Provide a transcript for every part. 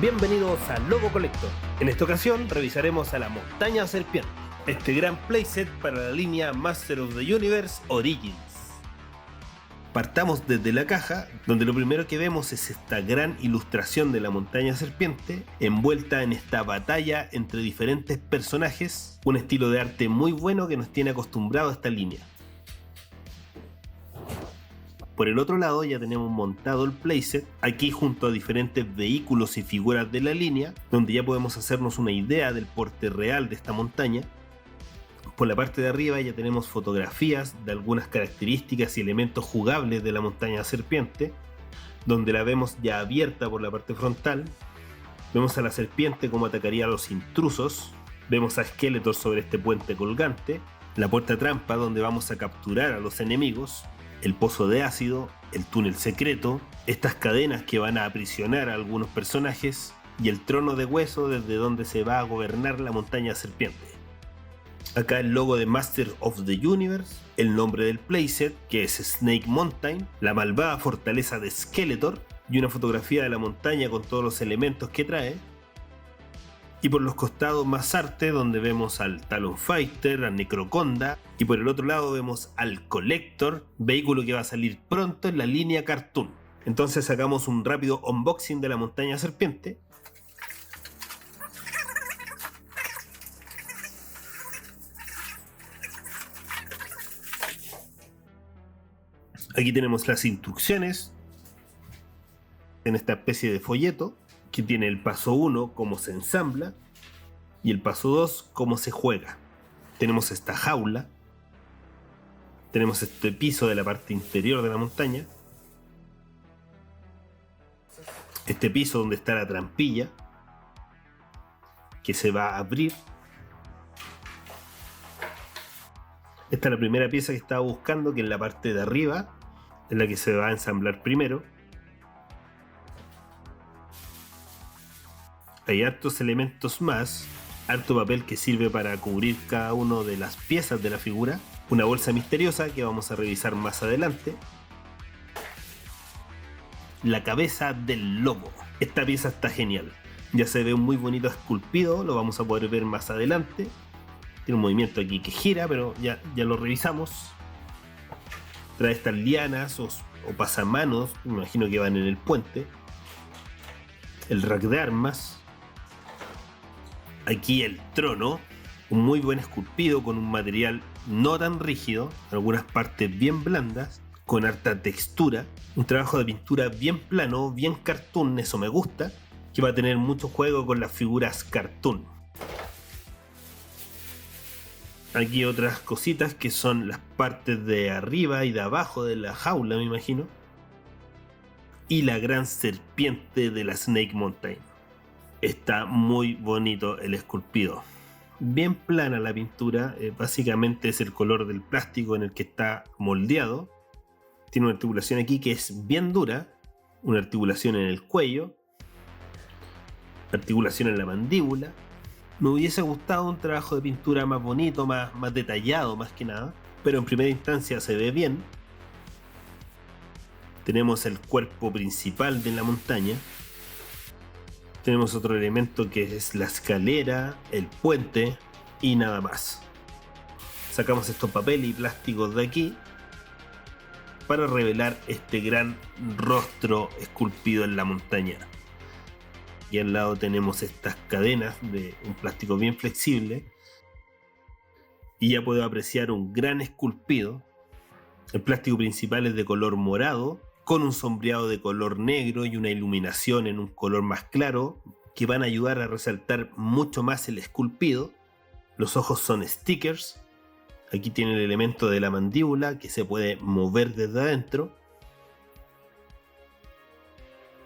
Bienvenidos a Logo Collector. En esta ocasión revisaremos a la Montaña Serpiente, este gran playset para la línea Master of the Universe Origins. Partamos desde la caja, donde lo primero que vemos es esta gran ilustración de la Montaña Serpiente, envuelta en esta batalla entre diferentes personajes, un estilo de arte muy bueno que nos tiene acostumbrado a esta línea. Por el otro lado ya tenemos montado el playset, aquí junto a diferentes vehículos y figuras de la línea, donde ya podemos hacernos una idea del porte real de esta montaña. Por la parte de arriba ya tenemos fotografías de algunas características y elementos jugables de la Montaña Serpiente, donde la vemos ya abierta por la parte frontal. Vemos a la serpiente cómo atacaría a los intrusos, vemos a Skeletor sobre este puente colgante, la puerta trampa donde vamos a capturar a los enemigos, el pozo de ácido, el túnel secreto, estas cadenas que van a aprisionar a algunos personajes y el trono de hueso desde donde se va a gobernar la Montaña Serpiente. Acá el logo de Master of the Universe, el nombre del playset que es Snake Mountain, la malvada fortaleza de Skeletor y una fotografía de la montaña con todos los elementos que trae. Y por los costados más arte donde vemos al Talon Fighter, al Necroconda, y por el otro lado vemos al Collector, vehículo que va a salir pronto en la línea Cartoon. Entonces sacamos un rápido unboxing de la Montaña Serpiente. Aquí tenemos las instrucciones en esta especie de folleto, que tiene el paso 1 cómo se ensambla y el paso 2 cómo se juega. Tenemos esta jaula, tenemos este piso de la parte interior de la montaña, este piso donde está la trampilla que se va a abrir. Esta es la primera pieza que estaba buscando, que en la parte de arriba es la que se va a ensamblar primero. Hay hartos elementos más, harto papel que sirve para cubrir cada una de las piezas de la figura, una bolsa misteriosa que vamos a revisar más adelante, la cabeza del lobo. Esta pieza está genial, ya se ve muy bonito esculpido, lo vamos a poder ver más adelante. Tiene un movimiento aquí que gira, pero ya lo revisamos. Trae estas lianas o pasamanos, me imagino que van en el puente. El rack de armas. Aquí el trono, un muy buen esculpido con un material no tan rígido, algunas partes bien blandas, con harta textura, un trabajo de pintura bien plano, bien cartoon, eso me gusta, que va a tener mucho juego con las figuras cartoon. Aquí otras cositas que son las partes de arriba y de abajo de la jaula, me imagino, y la gran serpiente de la Snake Mountain. Está muy bonito el esculpido. Bien plana la pintura, básicamente es el color del plástico en el que está moldeado. Tiene una articulación aquí que es bien dura, una articulación en el cuello, articulación en la mandíbula. Me hubiese gustado un trabajo de pintura más bonito, más detallado más que nada, pero en primera instancia se ve bien. Tenemos el cuerpo principal de la montaña. Tenemos otro elemento que es la escalera, el puente y nada más. Sacamos estos papeles y plásticos de aquí para revelar este gran rostro esculpido en la montaña. Y al lado tenemos estas cadenas de un plástico bien flexible. Y ya puedo apreciar un gran esculpido. El plástico principal es de color morado, con un sombreado de color negro y una iluminación en un color más claro que van a ayudar a resaltar mucho más el esculpido. Los ojos son stickers. Aquí tiene el elemento de la mandíbula que se puede mover desde adentro.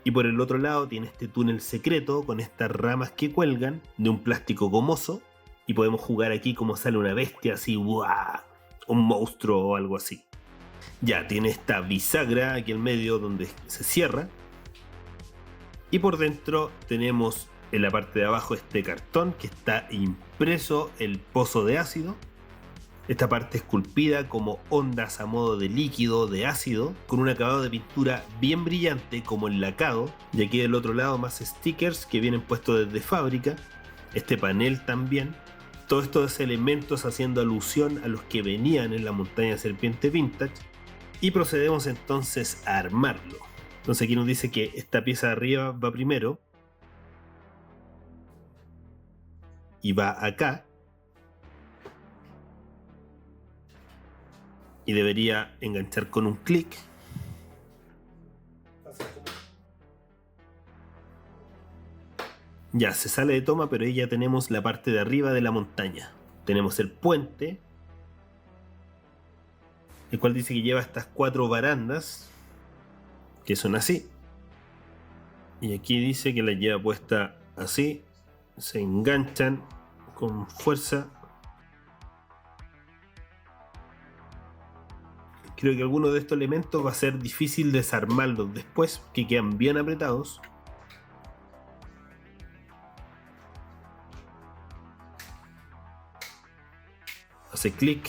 Y por el otro lado tiene este túnel secreto con estas ramas que cuelgan de un plástico gomoso. Y podemos jugar aquí como sale una bestia así, ¡guau! Un monstruo o algo así. Ya tiene esta bisagra aquí en medio donde se cierra. Y por dentro tenemos en la parte de abajo este cartón que está impreso el pozo de ácido. Esta parte esculpida como ondas a modo de líquido, de ácido, con un acabado de pintura bien brillante como el lacado, y aquí del otro lado más stickers que vienen puestos desde fábrica, este panel también, todos estos elementos haciendo alusión a los que venían en la montaña serpiente vintage, y procedemos entonces a armarlo. Entonces aquí nos dice que esta pieza de arriba va primero, y va acá, y debería enganchar con un clic. Ya se sale de toma, pero ahí ya tenemos la parte de arriba de la montaña. Tenemos el puente, el cual dice que lleva estas 4 barandas, que son así. Y aquí dice que la lleva puesta así, se enganchan con fuerza. Creo que alguno de estos elementos va a ser difícil desarmarlos después, que quedan bien apretados. Hace clic.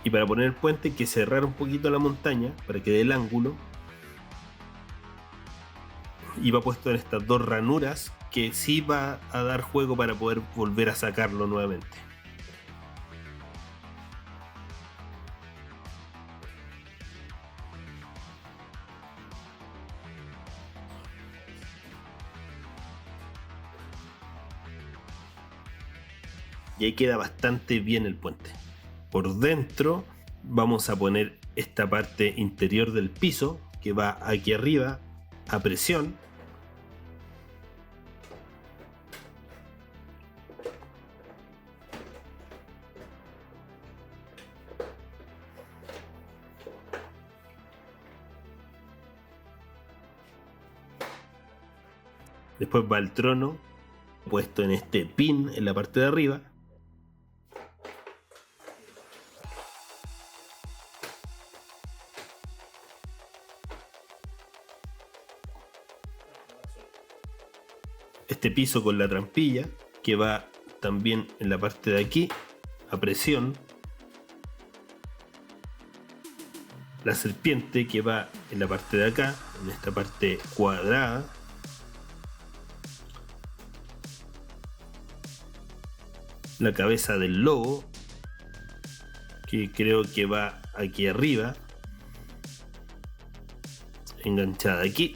Y para poner el puente hay que cerrar un poquito la montaña para que dé el ángulo. Y va puesto en estas 2 ranuras que sí va a dar juego para poder volver a sacarlo nuevamente. Y ahí queda bastante bien el puente. Por dentro vamos a poner esta parte interior del piso que va aquí arriba a presión. Después va el trono puesto en este pin en la parte de arriba. Este piso con la trampilla que va también en la parte de aquí a presión. La serpiente que va en la parte de acá, en esta parte cuadrada. La cabeza del lobo, que creo que va aquí arriba, enganchada aquí.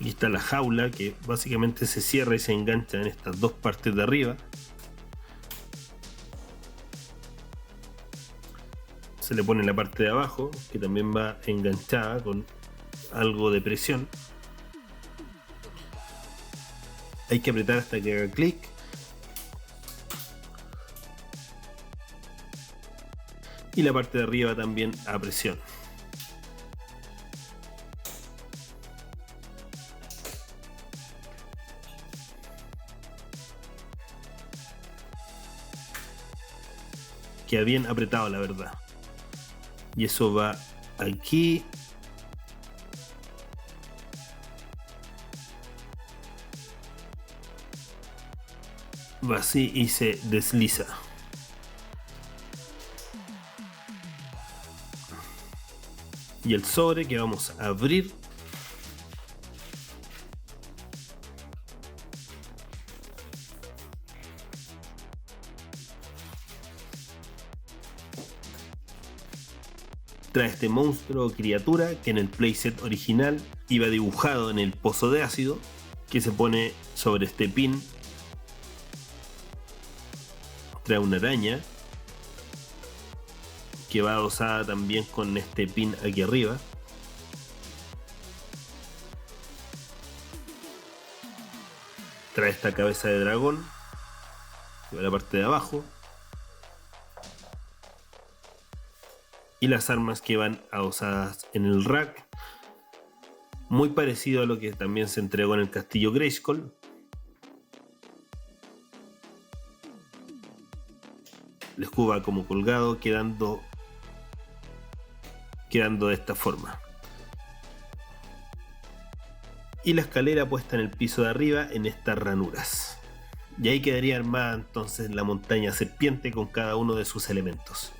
Aquí está la jaula que básicamente se cierra y se engancha en estas 2 partes de arriba. Se le pone la parte de abajo que también va enganchada con algo de presión. Hay que apretar hasta que haga clic. Y la parte de arriba también a presión. Queda bien apretado, la verdad. Y eso va aquí. Va así y se desliza. Y el sobre que vamos a abrir. Trae este monstruo o criatura que en el playset original iba dibujado en el pozo de ácido, que se pone sobre este pin. Trae una araña que va adosada también con este pin aquí arriba. Trae esta cabeza de dragón que va a la parte de abajo. Y las armas que van adosadas en el rack, muy parecido a lo que también se entregó en el castillo Grayskull. El escudo va como colgado, quedando quedando de esta forma. Y la escalera puesta en el piso de arriba en estas ranuras. Y ahí quedaría armada entonces la montaña serpiente con cada uno de sus elementos.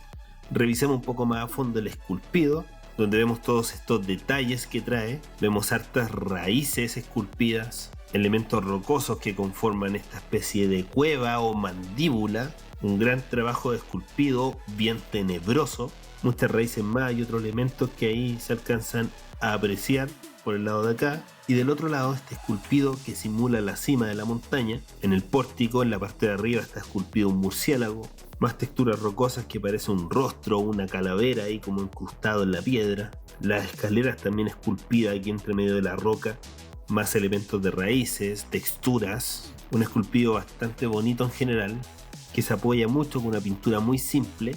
Revisemos un poco más a fondo el esculpido, donde vemos todos estos detalles que trae. Vemos hartas raíces esculpidas, elementos rocosos que conforman esta especie de cueva o mandíbula. Un gran trabajo de esculpido bien tenebroso. Muchas raíces más y otros elementos que ahí se alcanzan a apreciar por el lado de acá. Y del otro lado este esculpido que simula la cima de la montaña. En el pórtico, en la parte de arriba, está esculpido un murciélago. Más texturas rocosas que parece un rostro o una calavera ahí como incrustado en la piedra. Las escaleras también esculpidas aquí entre medio de la roca. Más elementos de raíces, texturas. Un esculpido bastante bonito en general, que se apoya mucho con una pintura muy simple.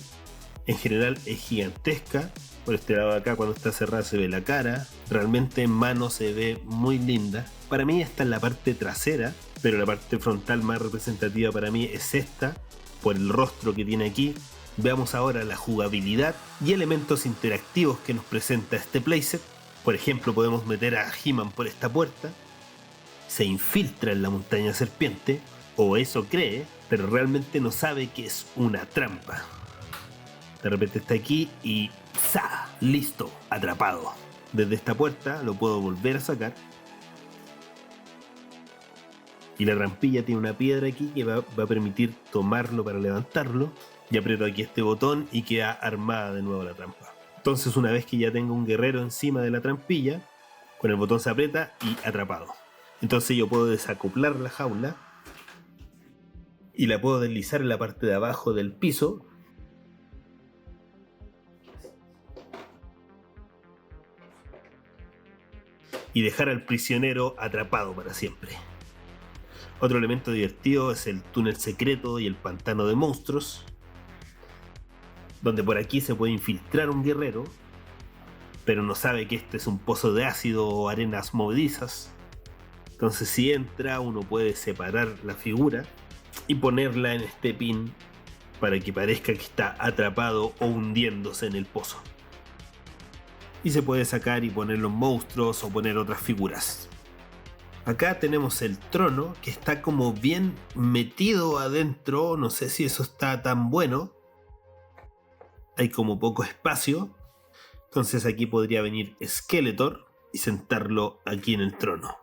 En general es gigantesca. Por este lado de acá, cuando está cerrada, se ve la cara. Realmente en mano se ve muy linda. Para mí esta es la parte trasera, pero la parte frontal más representativa para mí es esta, por el rostro que tiene aquí. Veamos ahora la jugabilidad y elementos interactivos que nos presenta este playset. Por ejemplo, podemos meter a He-Man por esta puerta. Se infiltra en la montaña serpiente, o eso cree, pero realmente no sabe que es una trampa. De repente está aquí y ¡za! Listo, atrapado. Desde esta puerta lo puedo volver a sacar. Y la trampilla tiene una piedra aquí que va a permitir tomarlo para levantarlo. Y aprieto aquí este botón y queda armada de nuevo la trampa. Entonces, una vez que ya tengo un guerrero encima de la trampilla, con el botón se aprieta y atrapado. Entonces yo puedo desacoplar la jaula y la puedo deslizar en la parte de abajo del piso. Y dejar al prisionero atrapado para siempre. Otro elemento divertido es el túnel secreto y el pantano de monstruos, donde por aquí se puede infiltrar un guerrero, pero no sabe que este es un pozo de ácido o arenas movedizas. Entonces si entra, uno puede separar la figura y ponerla en este pin para que parezca que está atrapado o hundiéndose en el pozo. Y se puede sacar y poner los monstruos o poner otras figuras. Acá tenemos el trono que está como bien metido adentro. No sé si eso está tan bueno. Hay como poco espacio. Entonces aquí podría venir Skeletor y sentarlo aquí en el trono.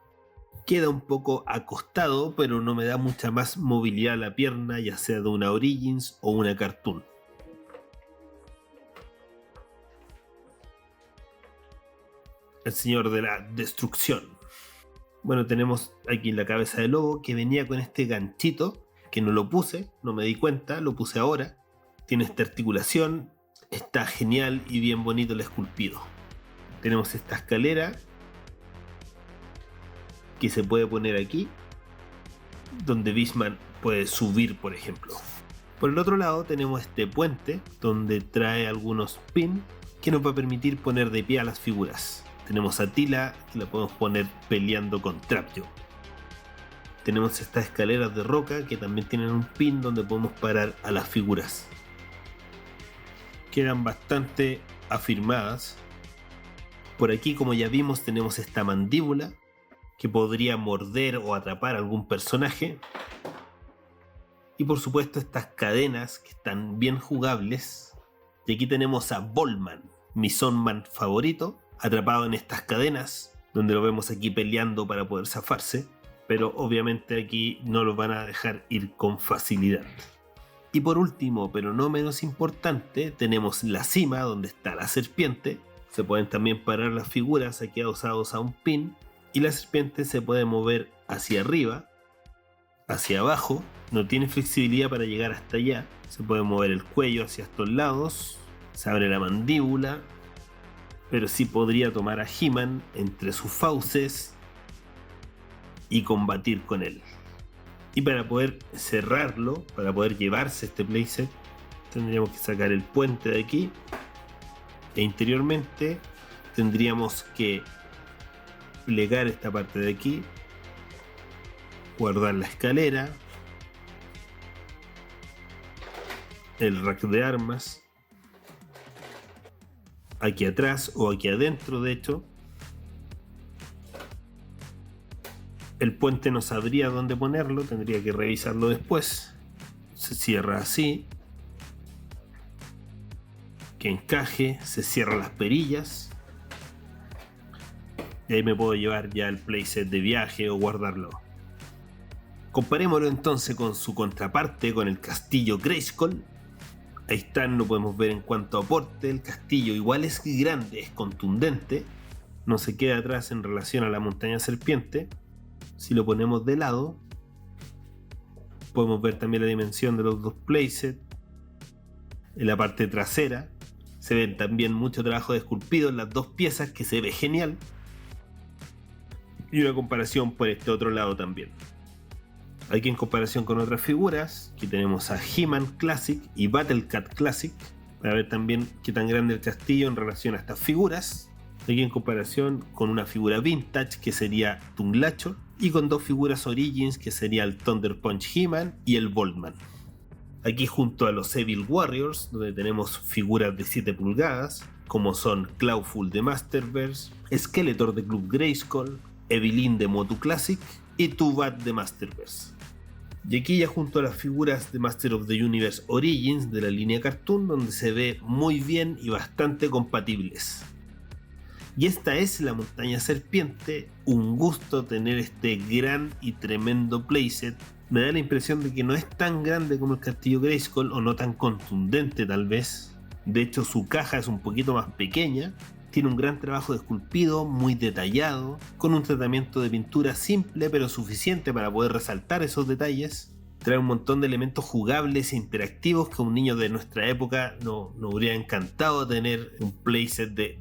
Queda un poco acostado, pero no me da mucha más movilidad a la pierna, ya sea de una Origins o una Cartoon. El señor de la destrucción. Bueno, tenemos aquí la cabeza del lobo que venía con este ganchito, que no lo puse, no me di cuenta, lo puse ahora. Tiene esta articulación, está genial y bien bonito el esculpido. Tenemos esta escalera que se puede poner aquí, donde Beastman puede subir, por ejemplo. Por el otro lado tenemos este puente, donde trae algunos pins que nos va a permitir poner de pie a las figuras. Tenemos a Teela, que la podemos poner peleando con Trapjaw. Tenemos estas escaleras de roca que también tienen un pin donde podemos parar a las figuras. Quedan bastante afirmadas. Por aquí, como ya vimos, tenemos esta mandíbula que podría morder o atrapar a algún personaje. Y por supuesto estas cadenas que están bien jugables. Y aquí tenemos a Boltman, mi Sonman favorito, atrapado en estas cadenas, donde lo vemos aquí peleando para poder zafarse, pero obviamente aquí no lo van a dejar ir con facilidad. Y por último, pero no menos importante, tenemos la cima donde está la serpiente. Se pueden también parar las figuras aquí adosados a un pin, y la serpiente se puede mover hacia arriba, hacia abajo, no tiene flexibilidad para llegar hasta allá. Se puede mover el cuello hacia estos lados, se abre la mandíbula, pero sí podría tomar a He-Man entre sus fauces y combatir con él. Y para poder cerrarlo, para poder llevarse este playset, tendríamos que sacar el puente de aquí, e interiormente tendríamos que plegar esta parte de aquí, guardar la escalera, el rack de armas, aquí atrás o aquí adentro, de hecho. El puente no sabría dónde ponerlo, tendría que revisarlo después. Se cierra así. Que encaje, se cierran las perillas. Y ahí me puedo llevar ya el playset de viaje o guardarlo. Comparémoslo entonces con su contraparte, con el castillo Grayskull. Ahí está, lo podemos ver en cuanto a aporte. El castillo igual es grande, es contundente. No se queda atrás en relación a la montaña serpiente. Si lo ponemos de lado, podemos ver también la dimensión de los dos playsets. En la parte trasera se ven también mucho trabajo de esculpido en las dos piezas, que se ve genial. Y una comparación por este otro lado también. Aquí en comparación con otras figuras, aquí tenemos a He-Man Classic y Battle Cat Classic, para ver también qué tan grande el castillo en relación a estas figuras. Aquí en comparación con una figura vintage, que sería Tunglacho, y con dos figuras Origins, que sería el Thunder Punch He-Man y el Boltman. Aquí junto a los Evil Warriors, donde tenemos figuras de 7 pulgadas, como son Clawful de Masterverse, Skeletor de Club Grayskull, Evelyn de Motu Classic y Tubat de Masterverse. Y aquí ya junto a las figuras de Master of the Universe Origins de la línea Cartoon, donde se ve muy bien y bastante compatibles. Y esta es la montaña serpiente. Un gusto tener este gran y tremendo playset. Me da la impresión de que no es tan grande como el castillo Grayskull, o no tan contundente tal vez. De hecho, su caja es un poquito más pequeña. Tiene un gran trabajo de esculpido, muy detallado, con un tratamiento de pintura simple pero suficiente para poder resaltar esos detalles. Trae un montón de elementos jugables e interactivos que a un niño de nuestra época nos hubiera encantado tener un playset de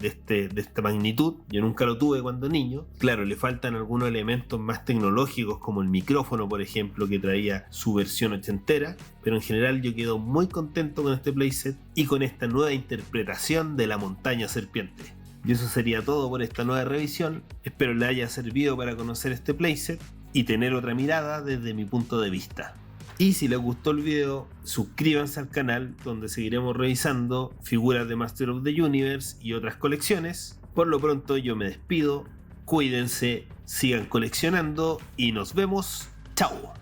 esta magnitud. Yo nunca lo tuve cuando niño. Claro, le faltan algunos elementos más tecnológicos, como el micrófono, por ejemplo, que traía su versión ochentera. Pero en general yo quedo muy contento con este playset y con esta nueva interpretación de la montaña serpiente. Y eso sería todo por esta nueva revisión. Espero le haya servido para conocer este playset y tener otra mirada desde mi punto de vista. Y si les gustó el video, suscríbanse al canal, donde seguiremos revisando figuras de Master of the Universe y otras colecciones. Por lo pronto yo me despido, cuídense, sigan coleccionando y nos vemos. ¡Chao!